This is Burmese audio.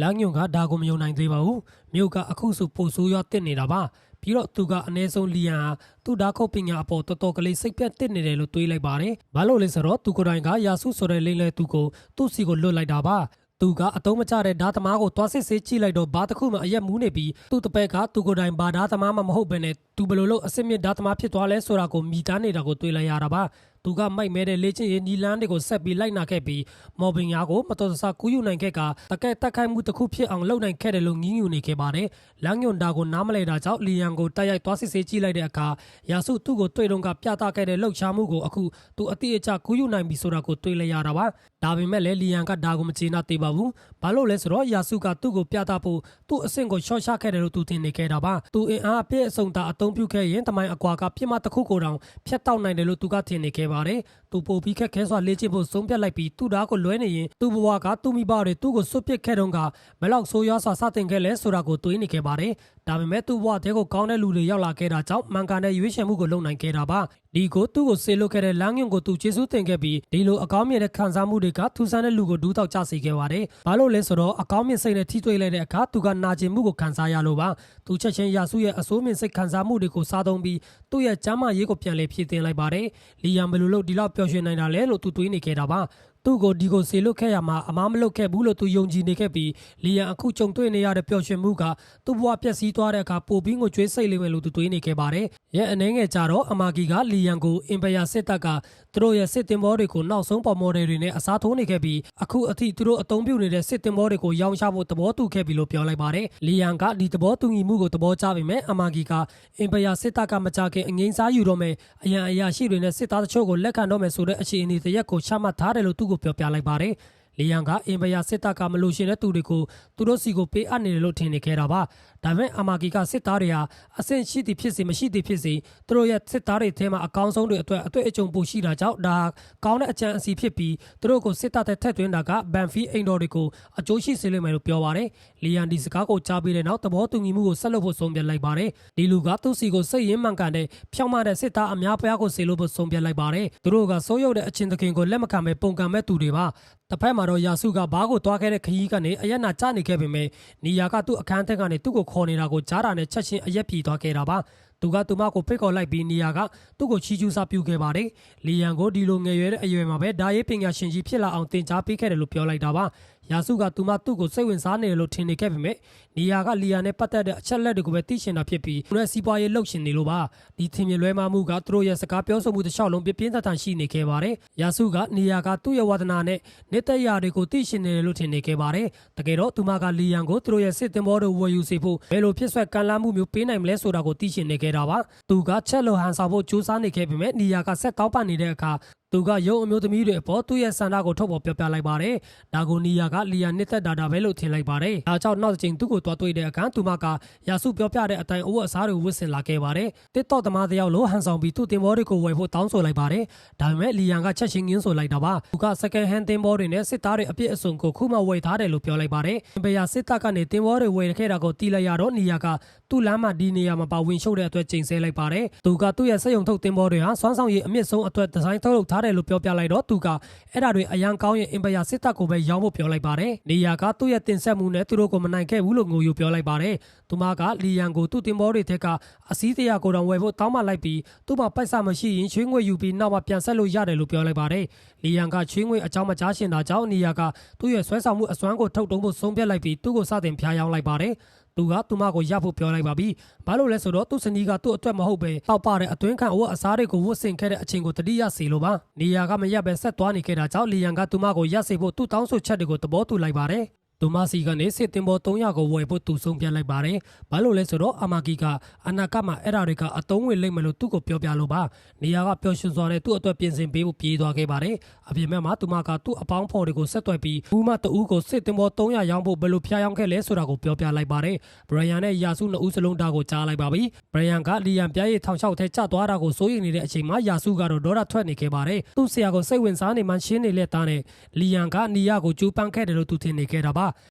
လမ်းညွန်ကဒါကိုမယုံနိုင်သေးပါဘူးမြို့ကအခုဆိုပိုဆိုးရွားတက်နေတာပါပြီးတော့သူကအနည်းဆုံးလီယန်ဟာသူ့ဓာတ်ခုတ်ပညာအပေါ်တော်တော်ကလေးစိတ်ပြတ်တက်နေတယ်လို့တွေးလိုက်ပါတယ်ဘာလို့လဲဆိုတော့သူကိုယ်တိုင်ကယာစုဆိုတဲ့လိမ့်လဲသူကိုသူ့စီကိုလွတ်လိုက်တာပါသူကအတုံးမကျတဲ့ဓာတ်သမားကိုတွားစစ်ဆေးကြည့်လိုက်တော့ဘာတစ်ခုမှအရက်မူးနေပြီးသူ့တပည့်ကသူကိုယ်တိုင်ဘာဓာတ်သမားမှမဟုတ်ဘဲနဲ့သူဘယ်လိုလုပ်အစစ်မြစ်ဓာတ်သမားဖြစ်သွားလဲဆိုတာကိုမိသားနေတာကိုတွေးလိုက်ရတာပါသူကမိုက်မဲတဲ့လေ့ကျင့်ရေးနီလန်းတွေကိုဆက်ပြီးလိုက်နာခဲ့ပြီးမော်ဘင်ယာကိုမတော်တဆကူးယူနိုင်ခဲ့ကတကယ်တက်ခိုက်မှုတစ်ခုဖြစ်အောင်လုပ်နိုင်ခဲ့တယ်လို့ငင်းညူနေခဲ့ပါတယ်။လမ်းညွန်တာကိုနားမလဲတာကြောင့်လီယန်ကိုတိုက်ရိုက်သွားစစ်ဆေးကြည့်လိုက်တဲ့အခါယာစုသူ့ကိုတွေ့တော့ကပြသခဲ့တဲ့လှုပ်ရှားမှုကိုအခုသူအတိအကျကူးယူနိုင်ပြီဆိုတာကိုတွေ့လိုက်ရတာပါ။ဒါပေမဲ့လည်းလီယန်ကဒါကိုမကျေနပ်သေးပါဘူး။ဘာလို့လဲဆိုတော့ယာစုကသူ့ကိုပြသဖို့သူ့အဆင့်ကိုရှော့ချခဲ့တယ်လို့သူထင်နေခဲ့တာပါ။သူအင်အားအပြည့်အစုံသာအသုံးပြုခဲ့ရင်တမိုင်းအကွာကပြစ်မှတ်တစ်ခုကိုတောင်ဖျက်တောက်နိုင်တယ်လို့သူကထင်နေခဲ့ပါတယ်။သူပိုပြီးခက်ခဲစွာလေ့ကျင့်ဖို့ဆုံးဖြတ်လိုက်ပြီးသူ့ဓာတ်ကိုလွဲနေရင်သူ့ဘဝကသူ့မိဘတွေသူ့ကိုစွတ်ပစ်ခဲ့တော့ကဘယ်လောက်ဆိုးရွားစွာစတင်ခဲ့လဲဆိုတာကိုတွေးနေခဲ့ပါတယ်။ဒါပေမဲ့သူ့ဘဝတဲကိုကောင်းတဲ့လူတွေရောက်လာခဲ့တာကြောင့်မှန်ကန်တဲ့ရွေးချယ်မှုကိုလုပ်နိုင်ခဲ့တာပါ။ဒီကိုသူ့ကိုဆေးလွတ်ခဲ့တဲ့လမ်းညွန်ကိုသူကျေးဇူးတင်ခဲ့ပြီးဒီလိုအကောင်းမြင်တဲ့ခံစားမှုတွေကထူးဆန်းတဲ့လူကိုဒူးတောက်ကြစေခဲ့ပါတယ်။ဘာလို့လဲဆိုတော့အကောင်းမြင်စိတ်နဲ့ထိတွေ့လိုက်တဲ့အခါသူကနာကျင်မှုကိုခံစားရလို့ပါ။သူချက်ချင်းယာစုရဲ့အဆိုးမြင်စိတ်ခံစားမှုတွေကိုစားသုံးပြီးသူ့ရဲ့ကျမ်းမာရေးကိုပြန်လည်ဖြည့်တင်လိုက်ပါတယ်။လီယန်ဘယ်လိုလုပ်ဒီလောက်ပျော်ရွှင်နိုင်တာလဲလို့သူတွေးနေခဲ့တာပါသူ့ကိုဒီကိုဆေလွတ်ခဲ့ရမှာအမားမလုပ်ခဲ့ဘူးလို့သူယုံကြည်နေခဲ့ပြီးလီယန်အခုကြုံတွေ့နေရတဲ့ပျော်ရွှင်မှုကသူ့ဘဝပျက်စီးသွားတဲ့အခါပိုပြီးငိုကြွေးစိတ်လိမ့်မယ်လို့သူတွေးနေခဲ့ပါတယ်။ရဲ့အနေငယ်ကြတော့အမာဂီကလီယန်ကိုအင်ပယာစစ်တပ်ကသူတို့ရဲ့စစ်တင်ဘောတွေကိုနောက်ဆုံးပေါ်မော်ဒယ်တွေနဲ့အစားထိုးနေခဲ့ပြီးအခုအထိသူတို့အသုံးပြုနေတဲ့စစ်တင်ဘောတွေကိုရောင်းချဖို့သဘောတူခဲ့ပြီလို့ပြောလိုက်ပါတယ်။လီယန်ကဒီသဘောတူညီမှုကိုသဘောကျပေမဲ့အမာဂီကအင်ပယာစစ်တပ်ကမကြခင်အငိမ့်စားယူတော့မယ်အရန်အရာရှိတွေနဲ့စစ်သားတချို့ကိုလက်ခံတော့မယ်ဆိုတဲ့အခြေအနေတရက်ကိုချမှတ်ထားတယ်လို့သူ့ကိုပြောပြလိုက်ပါတယ်။လီယန်ကအင်ဘယာစစ်တပ်ကမလို့ရှင်တဲ့သူတွေကိုသူတို့စီကိုပေးအပ်နေတယ်လို့ထင်နေခဲ့တာပါ။ဒါပေမဲ့အမာဂီကစစ်သားတွေဟာအဆင့်ရှိသည်ဖြစ်စေမရှိသည်ဖြစ်စေသူတို့ရဲ့စစ်သားတွေထဲမှာအကောင်းဆုံးတွေအတွက်အတွေ့အကြုံပိုရှိတာကြောင့်ဒါကောင်းတဲ့အကြံအစီဖြစ်ပြီးသူတို့ကိုစစ်တပ်တဲ့ထက်သွင်းတာကဘန်ဖီအိမ်တော်တွေကိုအကျိုးရှိစေလိမ့်မယ်လို့ပြောပါတယ်။လီယန်ဒီစကားကိုကြားပြီးတဲ့နောက်သဘောတူညီမှုကိုဆက်လုပ်ဖို့ဆုံးဖြတ်လိုက်ပါတယ်။ဒီလူကသူ့စီကိုစိတ်ရင်းမှန်ကန်တဲ့ဖြောင့်မတဲ့စစ်သားအများပြားကိုစေလို့ဖို့ဆုံးဖြတ်လိုက်ပါတယ်။သူတို့ကစိုးရုပ်တဲ့အချင်းသခင်ကိုလက်မခံပဲပုံကံမဲ့သူတွေပါ။တစ်ဖက်မှာတော့ယာစုကဘားကိုတွားခဲ့တဲ့ခရီးကနေအရက်နာကျနေခဲ့ပေမဲ့နီယာကသူ့အခန်းထက်ကနေသူ့ကိုခေါ်နေတာကိုကြားတာနဲ့ချက်ချင်းအရက်ပြေးသွားခဲ့တာပါသူကသူမကိုဖိတ်ခေါ်လိုက်ပြီးနီယာကသူ့ကိုချီးကျူးစားပြုခဲ့ပါတယ်လီယန်ကိုဒီလိုငယ်ရွယ်တဲ့အရွယ်မှာပဲဓာရေးပညာရှင်ကြီးဖြစ်လာအောင်သင်ကြားပေးခဲ့တယ်လို့ပြောလိုက်တာပါယာစုကသူမသူ့ကိုစိတ်ဝင်စားနေတယ်လို့ထင်နေခဲ့ပေမဲ့နီယာကလီယာနဲ့ပတ်သက်တဲ့အချက်လက်တွေကိုပဲသိရှင်တာဖြစ်ပြီးသူရဲ့စီးပွားရေးလှုပ်ရှင်နေလို့ပါဒီထင်မြင်လွဲမှားမှုကသူတို့ရဲ့စကားပြောဆိုမှုတစ်လျှောက်လုံးပြပြင်းထန်ထန်ရှိနေခဲ့ပါတယ်ယာစုကနီယာကသူ့ရဲ့ဝါဒနာနဲ့နေတဲ့ရာတွေကိုသိရှင်နေတယ်လို့ထင်နေခဲ့ပါတယ်တကယ်တော့သူမကလီယန်ကိုသူတို့ရဲ့စစ်တင်ဘောတွေဝယ်ယူစေဖို့ဘယ်လိုဖြစ်ဆွဲကန်လန်းမှုမျိုးပေးနိုင်မလဲဆိုတာကိုသိရှင်နေခဲ့တာပါသူကချက်လိုဟန်ဆောင်ဖို့ကြိုးစားနေခဲ့ပေမဲ့နီယာကဆက်တောင်းပန်နေတဲ့အခါသူကရုံအမျိုးသမီးတွေအပေါ်သူ့ရဲ့ဆန္ဒကိုထုတ်ဖော်ပြောပြလိုက်ပါတယ်။ဒါကိုနီယာကလီယာနှစ်သက်တာပဲလို့ထင်လိုက်ပါတယ်။ဒါကြောင့်နောက်တစ်ချိန်သူ့ကိုတွားတွေ့တဲ့အခါသူမကယာစုပြောပြတဲ့အတိုင်းအဝတ်အစားတွေဝတ်ဆင်လာခဲ့ပါတယ်။တစ်တော့သမားတယောက်လိုဟန်ဆောင်ပြီးသူ့တင်ဘောတွေကိုဝယ်ဖို့တောင်းဆိုလိုက်ပါတယ်။ဒါပေမဲ့လီယာကချက်ချင်းငင်းဆိုလိုက်တာပါ။သူကစကန်ဟန်တင်ဘောတွေနဲ့စစ်သားတွေအပြည့်အစုံကိုခုမှဝယ်ထားတယ်လို့ပြောလိုက်ပါတယ်။ဘယ်ယာစစ်တပ်ကနေတင်ဘောတွေဝယ်ခဲ့တာကိုတီးလိုက်ရတော့နီယာကသူ့လမ်းမှာဒီနေရာမှာပါဝင်ရှုပ်တဲ့အတွက်ချိန်ဆလိုက်ပါတယ်။သူကသူ့ရဲ့စက်ရုံထုတ်တင်ဘောတွေဟာစွမ်းဆောင်ရည်အမြင့်ဆုံးအတွက်ဒီဇိုင်းထုတ်လုပ်ထားတယ်လို့ပြောပြလိုက်တော့သူကအဲ့ဒါတွေအရန်ကောင်းရင်အင်ပယာစစ်တပ်ကိုပဲရောင်းဖို့ပြောလိုက်ပါတယ်။နေယာကသူ့ရဲ့တင်ဆက်မှုနဲ့သူတို့ကိုမနိုင်ခဲ့ဘူးလို့ငိုယိုပြောလိုက်ပါတယ်။သူမကလီယန်ကိုသူ့တင်ဘောတွေထက်ကအစည်းတရာကိုတောင်ဝယ်ဖို့တောင်းပန်လိုက်ပြီးသူ့မှာပိုက်ဆံမရှိရင်ချွေးငွေယူပြီးနောက်မှပြန်ဆက်လို့ရတယ်လို့ပြောလိုက်ပါတယ်။လီယန်ကချွေးငွေအကြောင်းမကြားရှင်တာကြောင့်နေယာကသူ့ရဲ့ဆွဲဆောင်မှုအစွမ်းကိုထုတ်တုံးဖို့ဆုံးဖြတ်လိုက်ပြီးသူ့ကိုစတင်ဖျားယောင်းလိုက်ပါတယ်။သူကသူမကိုရဖို့ပြောလိုက်ပါပြီ။ဘာလို့လဲဆိုတော့သူ့စနီးကသူ့အတွက်မဟုတ်ပဲတောက်ပတဲ့အတွင်းခံအဝတ်အစားတွေကိုဝတ်ဆင်ခဲ့တဲ့အချိန်ကိုတတိယစီလိုပါ။နေယာကမရက်ပဲဆက်သွားနေခဲ့တာကြောင့်လီယန်ကသူမကိုရက်စေဖို့သူ့တောင်းဆိုချက်တွေကိုသဘောတူလိုက်ပါတယ်။သူမစီကနေစစ်တင်ဘော300ကိုဝယ်ဖို့သူဆုံးဖြတ်လိုက်ပါတယ်။ဘာလို့လဲဆိုတော့အမာဂီကအနာကမှာအဲ့ဓာတွေကအတုံးဝင်လိမ့်မယ်လို့သူ့ကိုပြောပြလို့ပါ။နေရာကပျော်ရွှင်စွာနဲ့သူ့အတွက်ပြင်ဆင်ပေးဖို့ပြေးသွားခဲ့ပါတယ်။အပြင်ဘက်မှာသူမကသူ့အပေါင်းဖော်တွေကိုဆက်သွယ်ပြီးဘူးမတအူးကိုစစ်တင်ဘော300ရောင်းဖို့ဘယ်လိုဖျားယောင်းခဲ့လဲဆိုတာကိုပြောပြလိုက်ပါတယ်။ဘရယန်နဲ့ယာစုနှစ်ဦးစလုံးဒါကိုကြားလိုက်ပါပြီ။ဘရယန်ကလီယန်ပြားရည်ထောင်ချောက်ထဲကျသွားတာကိုစိုးရိမ်နေတဲ့အချိန်မှာယာစုကတော့ဒေါသထွက်နေခဲ့ပါတယ်။သူ့ဆရာကိုစိတ်ဝင်စားနေမှရှင်းနေလက်သားနဲ့လီယန်ကနီယာကိုကျူးပန်းခဲ့တယ်လို့သူထင်နေခဲ့တာပါ